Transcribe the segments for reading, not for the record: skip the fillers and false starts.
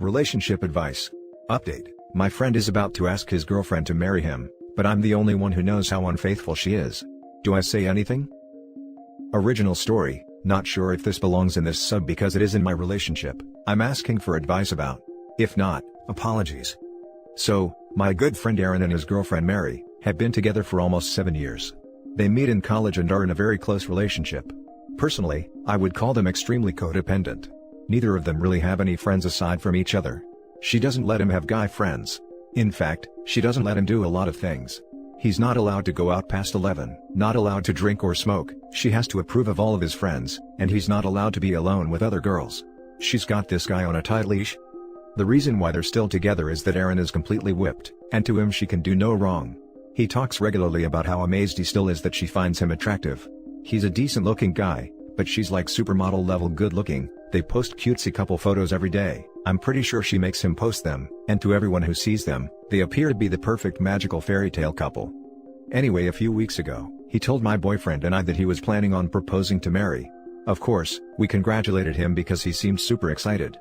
Relationship advice. Update. My friend is about to ask his girlfriend to marry him, but I'm the only one who knows how unfaithful she is. Do I say anything? Original story. Not sure if this belongs in this sub because it is in my relationship I'm asking for advice about. If not, apologies. So, my good friend Aaron and his girlfriend Mary have been together for almost 7 years. They meet in college and are in a very close relationship. Personally, I would call them extremely codependent. Neither of them really have any friends aside from each other. She doesn't let him have guy friends. In fact, she doesn't let him do a lot of things. He's not allowed to go out past 11, not allowed to drink or smoke, she has to approve of all of his friends, and he's not allowed to be alone with other girls. She's got this guy on a tight leash. The reason why they're still together is that Aaron is completely whipped, and to him she can do no wrong. He talks regularly about how amazed he still is that she finds him attractive. He's a decent looking guy, but she's like supermodel level good looking. They post cutesy couple photos every day. I'm pretty sure she makes him post them, and to everyone who sees them, they appear to be the perfect magical fairy tale couple. Anyway, a few weeks ago, he told my boyfriend and I that he was planning on proposing to Mary. Of course, we congratulated him because he seemed super excited.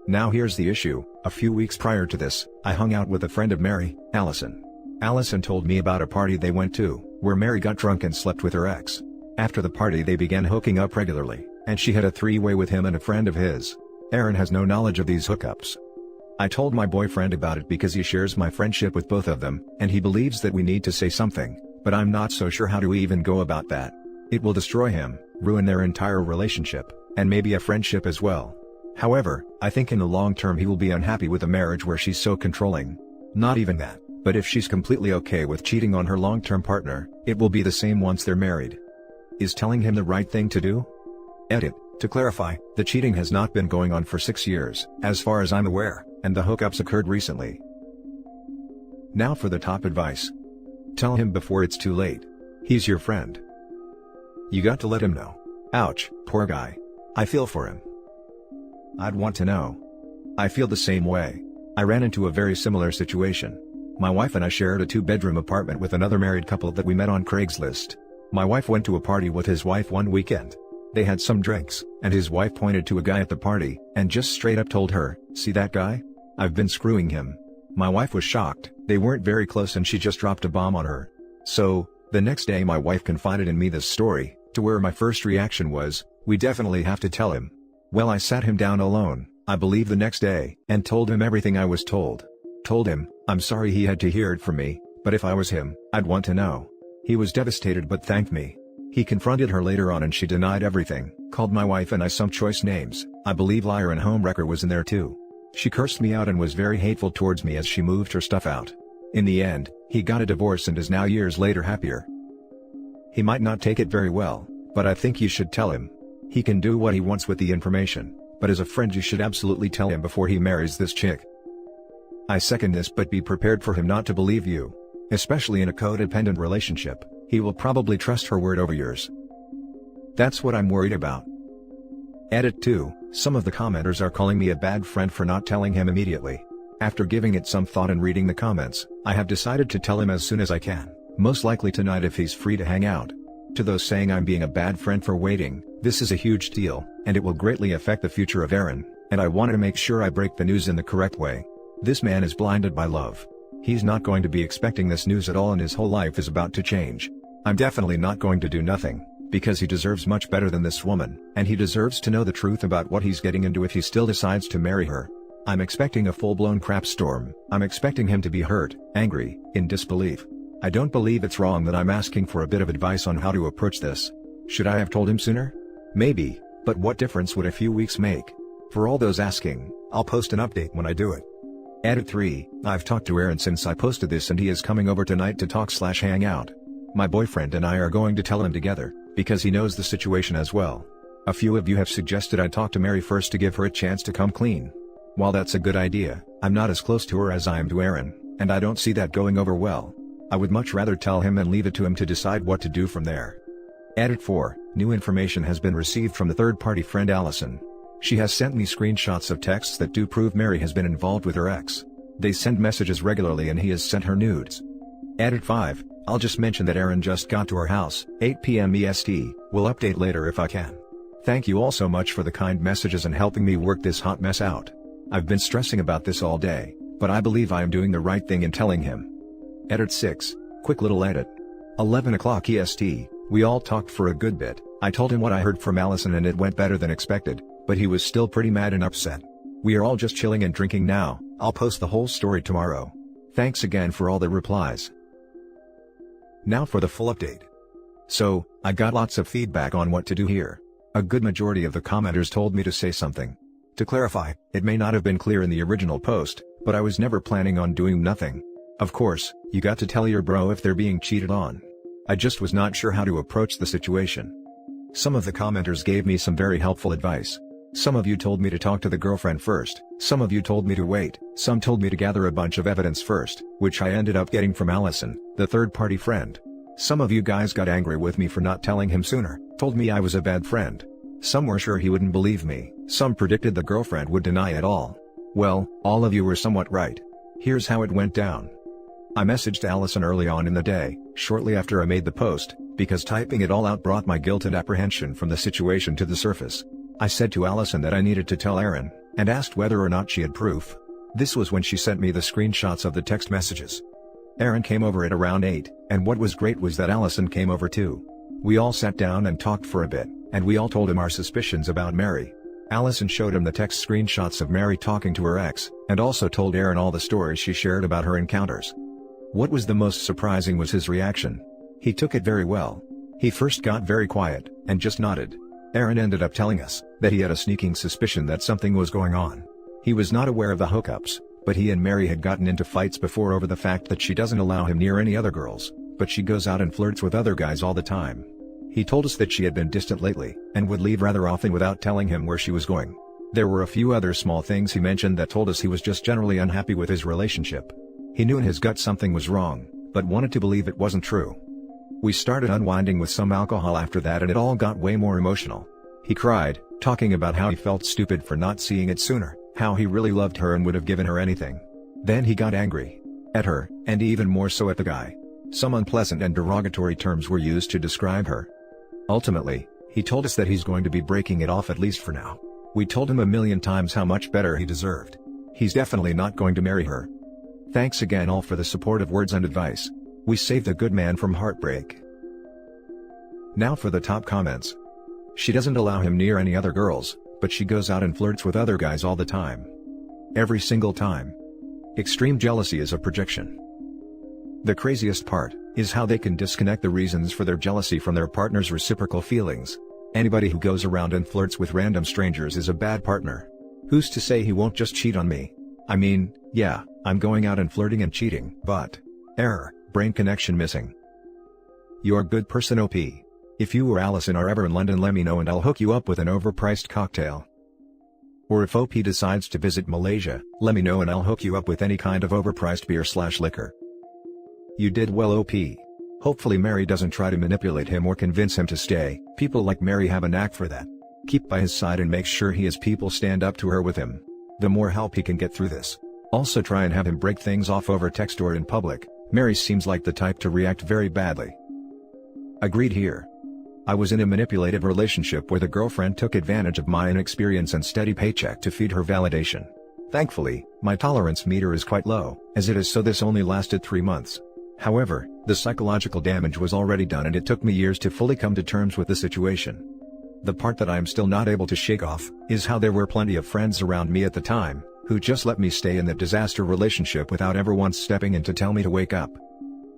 Now here's the issue. A few weeks prior to this, I hung out with a friend of Mary, Allison. Allison told me about a party they went to, where Mary got drunk and slept with her ex. After the party they began hooking up regularly, and she had a three-way with him and a friend of his. Aaron has no knowledge of these hookups. I told my boyfriend about it because he shares my friendship with both of them, and he believes that we need to say something, but I'm not so sure how to even go about that. It will destroy him, ruin their entire relationship, and maybe a friendship as well. However, I think in the long term he will be unhappy with a marriage where she's so controlling. Not even that, but if she's completely okay with cheating on her long-term partner, it will be the same once they're married. Is telling him the right thing to do? Edit. To clarify, the cheating has not been going on for 6 years, as far as I'm aware, and the hookups occurred recently. Now for the top advice. Tell him before it's too late. He's your friend. You got to let him know. Ouch, poor guy. I feel for him. I'd want to know. I feel the same way. I ran into a very similar situation. My wife and I shared a 2-bedroom apartment with another married couple that we met on Craigslist. My wife went to a party with his wife one weekend. They had some drinks, and his wife pointed to a guy at the party, and just straight up told her, "See that guy? I've been screwing him." My wife was shocked. They weren't very close and she just dropped a bomb on her. So, the next day my wife confided in me this story, to where my first reaction was, we definitely have to tell him. Well, I sat him down alone, I believe the next day, and told him everything I was told. Told him, I'm sorry he had to hear it from me, but if I was him, I'd want to know. He was devastated but thanked me. He confronted her later on and she denied everything, called my wife and I some choice names. I believe liar and homewrecker was in there too. She cursed me out and was very hateful towards me as she moved her stuff out. In the end, he got a divorce and is now years later happier. He might not take it very well, but I think you should tell him. He can do what he wants with the information, but as a friend you should absolutely tell him before he marries this chick. I second this, but be prepared for him not to believe you. Especially in a codependent relationship, he will probably trust her word over yours. That's what I'm worried about. Edit 2, some of the commenters are calling me a bad friend for not telling him immediately. After giving it some thought and reading the comments, I have decided to tell him as soon as I can, most likely tonight if he's free to hang out. To those saying I'm being a bad friend for waiting, this is a huge deal, and it will greatly affect the future of Aaron, and I wanted to make sure I break the news in the correct way. This man is blinded by love. He's not going to be expecting this news at all and his whole life is about to change. I'm definitely not going to do nothing, because he deserves much better than this woman, and he deserves to know the truth about what he's getting into if he still decides to marry her. I'm expecting a full-blown crap storm. I'm expecting him to be hurt, angry, in disbelief. I don't believe it's wrong that I'm asking for a bit of advice on how to approach this. Should I have told him sooner? Maybe, but what difference would a few weeks make? For all those asking, I'll post an update when I do it. Edit 3, I've talked to Aaron since I posted this and he is coming over tonight to talk/hang out. My boyfriend and I are going to tell him together, because he knows the situation as well. A few of you have suggested I talk to Mary first to give her a chance to come clean. While that's a good idea, I'm not as close to her as I am to Aaron, and I don't see that going over well. I would much rather tell him and leave it to him to decide what to do from there. Edit 4, new information has been received from the third-party friend Allison. She has sent me screenshots of texts that do prove Mary has been involved with her ex. They send messages regularly and he has sent her nudes. Edit 5, I'll just mention that Aaron just got to our house, 8 p.m. EST, will update later if I can. Thank you all so much for the kind messages and helping me work this hot mess out. I've been stressing about this all day, but I believe I am doing the right thing in telling him. Edit 6. Quick little edit. 11 o'clock EST, we all talked for a good bit. I told him what I heard from Allison and it went better than expected, but he was still pretty mad and upset. We are all just chilling and drinking now. I'll post the whole story tomorrow. Thanks again for all the replies. Now for the full update. So, I got lots of feedback on what to do here. A good majority of the commenters told me to say something. To clarify, it may not have been clear in the original post, but I was never planning on doing nothing. Of course, you got to tell your bro if they're being cheated on. I just was not sure how to approach the situation. Some of the commenters gave me some very helpful advice. Some of you told me to talk to the girlfriend first, some of you told me to wait, some told me to gather a bunch of evidence first, which I ended up getting from Allison, the third-party friend. Some of you guys got angry with me for not telling him sooner, told me I was a bad friend. Some were sure he wouldn't believe me, some predicted the girlfriend would deny it all. Well, all of you were somewhat right. Here's how it went down. I messaged Allison early on in the day, shortly after I made the post, because typing it all out brought my guilt and apprehension from the situation to the surface. I said to Allison that I needed to tell Erin, and asked whether or not she had proof. This was when she sent me the screenshots of the text messages. Erin came over at around 8, and what was great was that Allison came over too. We all sat down and talked for a bit, and we all told him our suspicions about Mary. Allison showed him the text screenshots of Mary talking to her ex, and also told Erin all the stories she shared about her encounters. What was the most surprising was his reaction. He took it very well. He first got very quiet, and just nodded. Erin ended up telling us that he had a sneaking suspicion that something was going on. He was not aware of the hookups, but he and Mary had gotten into fights before over the fact that she doesn't allow him near any other girls, but she goes out and flirts with other guys all the time. He told us that she had been distant lately, and would leave rather often without telling him where she was going. There were a few other small things he mentioned that told us he was just generally unhappy with his relationship. He knew in his gut something was wrong, but wanted to believe it wasn't true. We started unwinding with some alcohol after that and it all got way more emotional. He cried, talking about how he felt stupid for not seeing it sooner, how he really loved her and would have given her anything. Then he got angry. At her, and even more so at the guy. Some unpleasant and derogatory terms were used to describe her. Ultimately, he told us that he's going to be breaking it off at least for now. We told him a million times how much better he deserved. He's definitely not going to marry her. Thanks again all for the supportive words and advice. We saved a good man from heartbreak. Now for the top comments. She doesn't allow him near any other girls, but she goes out and flirts with other guys all the time. Every single time. Extreme jealousy is a projection. The craziest part is how they can disconnect the reasons for their jealousy from their partner's reciprocal feelings. Anybody who goes around and flirts with random strangers is a bad partner. Who's to say he won't just cheat on me? I mean, yeah, I'm going out and flirting and cheating, but... Error, brain connection missing. You're a good person OP. If you or Allison are ever in London, let me know and I'll hook you up with an overpriced cocktail. Or if OP decides to visit Malaysia, let me know and I'll hook you up with any kind of overpriced beer/liquor. You did well OP. Hopefully Mary doesn't try to manipulate him or convince him to stay. People like Mary have a knack for that. Keep by his side and make sure he has people stand up to her with him. The more help he can get through this. Also try and have him break things off over text or in public. Mary seems like the type to react very badly. Agreed here. I was in a manipulative relationship where the girlfriend took advantage of my inexperience and steady paycheck to feed her validation. Thankfully, my tolerance meter is quite low, as it is, so this only lasted 3 months. However, the psychological damage was already done and it took me years to fully come to terms with the situation. The part that I am still not able to shake off is how there were plenty of friends around me at the time who just let me stay in that disaster relationship without ever once stepping in to tell me to wake up.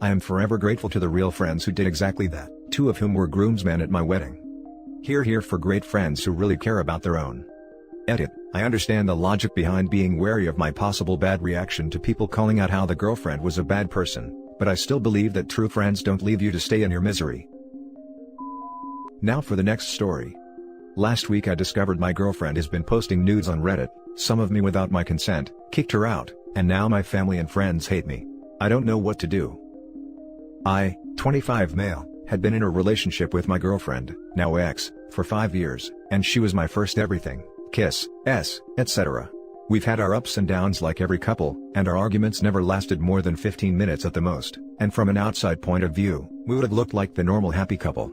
I am forever grateful to the real friends who did exactly that, 2 of whom were groomsmen at my wedding. Here for great friends who really care about their own. Edit, I understand the logic behind being wary of my possible bad reaction to people calling out how the girlfriend was a bad person, but I still believe that true friends don't leave you to stay in your misery. Now for the next story. Last week I discovered my girlfriend has been posting nudes on Reddit, some of me without my consent, kicked her out, and now my family and friends hate me. I don't know what to do. I, 25 male, had been in a relationship with my girlfriend, now ex, for 5 years, and she was my first everything, kiss, etc. We've had our ups and downs like every couple, and our arguments never lasted more than 15 minutes at the most, and from an outside point of view, we would have looked like the normal happy couple.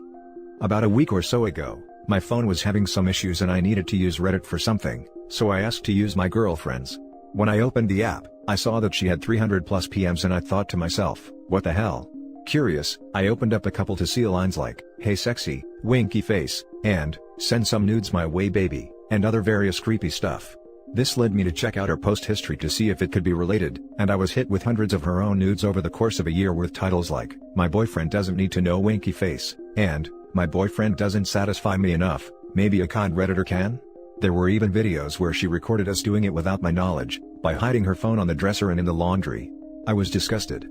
About a week or so ago, My phone was having some issues and I needed to use Reddit for something, so I asked to use my girlfriend's. When I opened the app, I saw that she had 300 plus PMs and I thought to myself, what the hell? Curious, I opened up a couple to see lines like, hey sexy, winky face, and, send some nudes my way baby, and other various creepy stuff. This led me to check out her post history to see if it could be related, and I was hit with hundreds of her own nudes over the course of a year with titles like, my boyfriend doesn't need to know winky face, and, my boyfriend doesn't satisfy me enough, maybe a kind redditor can? There were even videos where she recorded us doing it without my knowledge, by hiding her phone on the dresser and in the laundry. I was disgusted.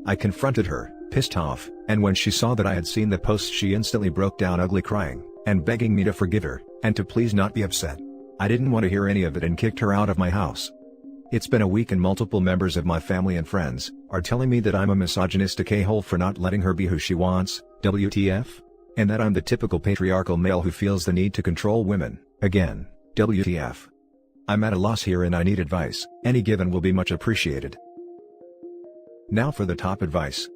I confronted her, pissed off, and when she saw that I had seen the post she instantly broke down ugly crying, and begging me to forgive her, and to please not be upset. I didn't want to hear any of it and kicked her out of my house. It's been a week and multiple members of my family and friends are telling me that I'm a misogynistic a-hole for not letting her be who she wants, WTF? And that I'm the typical patriarchal male who feels the need to control women, again, WTF? I'm at a loss here and I need advice, any given will be much appreciated. Now for the top advice.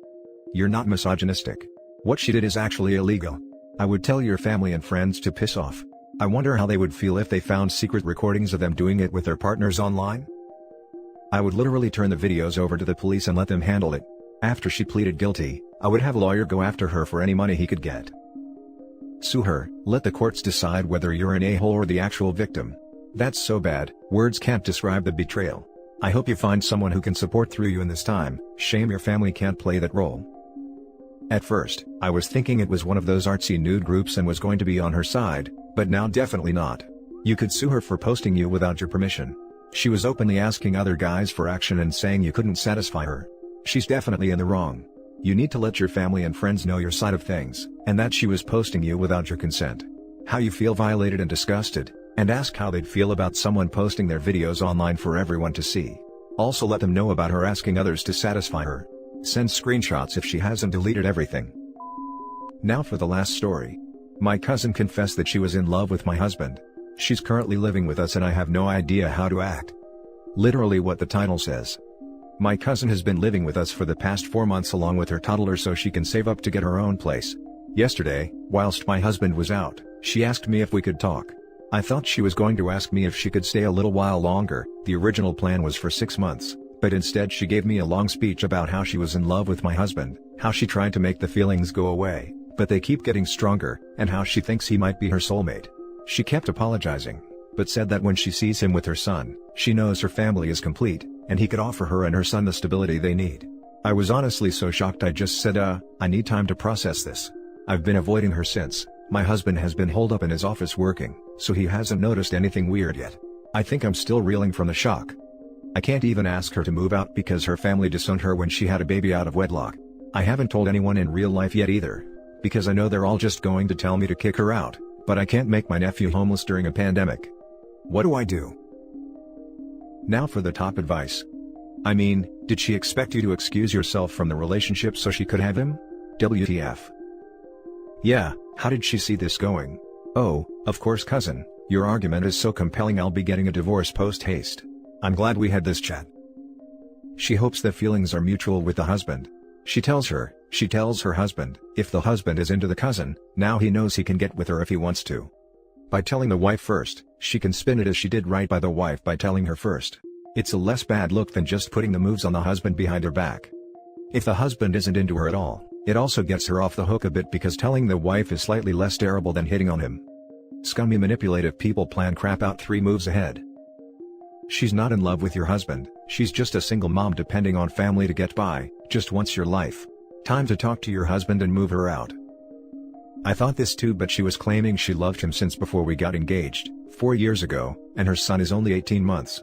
You're not misogynistic. What she did is actually illegal. I would tell your family and friends to piss off. I wonder how they would feel if they found secret recordings of them doing it with their partners online. I would literally turn the videos over to the police and let them handle it. After she pleaded guilty, I would have a lawyer go after her for any money he could get. Sue her, let the courts decide whether you're an a-hole or the actual victim. That's so bad, words can't describe the betrayal. I hope you find someone who can support through you in this time, shame your family can't play that role. At first, I was thinking it was one of those artsy nude groups and was going to be on her side, but now definitely not. You could sue her for posting you without your permission. She was openly asking other guys for action and saying you couldn't satisfy her. She's definitely in the wrong. You need to let your family and friends know your side of things, and that she was posting you without your consent. How you feel violated and disgusted, and ask how they'd feel about someone posting their videos online for everyone to see. Also let them know about her asking others to satisfy her. Send screenshots if she hasn't deleted everything. Now for the last story. My cousin confessed that she was in love with my husband. She's currently living with us and I have no idea how to act. Literally what the title says. My cousin has been living with us for the past 4 months along with her toddler so she can save up to get her own place. Yesterday, whilst my husband was out, she asked me if we could talk. I thought she was going to ask me if she could stay a little while longer. The original plan was for 6 months. But instead she gave me a long speech about how she was in love with my husband, how she tried to make the feelings go away, but they keep getting stronger, and how she thinks he might be her soulmate. She kept apologizing, but said that when she sees him with her son, she knows her family is complete, and he could offer her and her son the stability they need. I was honestly so shocked I just said I need time to process this. I've been avoiding her since. My husband has been holed up in his office working, so he hasn't noticed anything weird yet. I think I'm still reeling from the shock. I can't even ask her to move out because her family disowned her when she had a baby out of wedlock. I haven't told anyone in real life yet either, because I know they're all just going to tell me to kick her out, but I can't make my nephew homeless during a pandemic. What do I do? Now for the top advice. I mean, did she expect you to excuse yourself from the relationship so she could have him? WTF? Yeah, how did she see this going? Oh, of course cousin, your argument is so compelling I'll be getting a divorce post-haste. I'm glad we had this chat. She hopes the feelings are mutual with the husband. She tells her husband, if the husband is into the cousin, now he knows he can get with her if he wants to. By telling the wife first, she can spin it as she did right by the wife by telling her first. It's a less bad look than just putting the moves on the husband behind her back. If the husband isn't into her at all, it also gets her off the hook a bit because telling the wife is slightly less terrible than hitting on him. Scummy manipulative people plan crap out 3 moves ahead. She's not in love with your husband, she's just a single mom depending on family to get by, just wants your life. Time to talk to your husband and move her out. I thought this too, but she was claiming she loved him since before we got engaged, 4 years ago, and her son is only 18 months.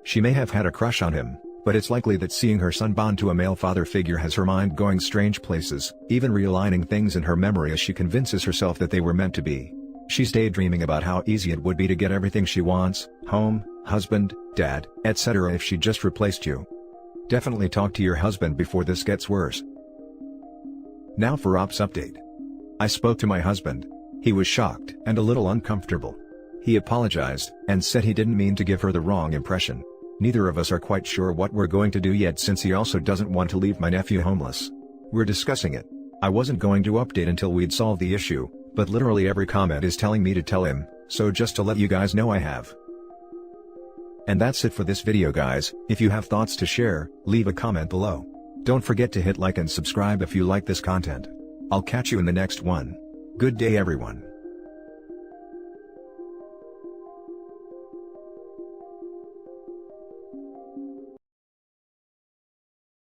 She may have had a crush on him, but it's likely that seeing her son bond to a male father figure has her mind going strange places, even realigning things in her memory as she convinces herself that they were meant to be. She's daydreaming about how easy it would be to get everything she wants, home, husband, dad, etc. if she just replaced you. Definitely talk to your husband before this gets worse. Now for Ops update. I spoke to my husband. He was shocked and a little uncomfortable. He apologized and said he didn't mean to give her the wrong impression. Neither of us are quite sure what we're going to do yet since he also doesn't want to leave my nephew homeless. We're discussing it. I wasn't going to update until we'd solved the issue, but literally every comment is telling me to tell him, so just to let you guys know I have. And that's it for this video guys. If you have thoughts to share, leave a comment below. Don't forget to hit like and subscribe if you like this content. I'll catch you in the next one. Good day everyone.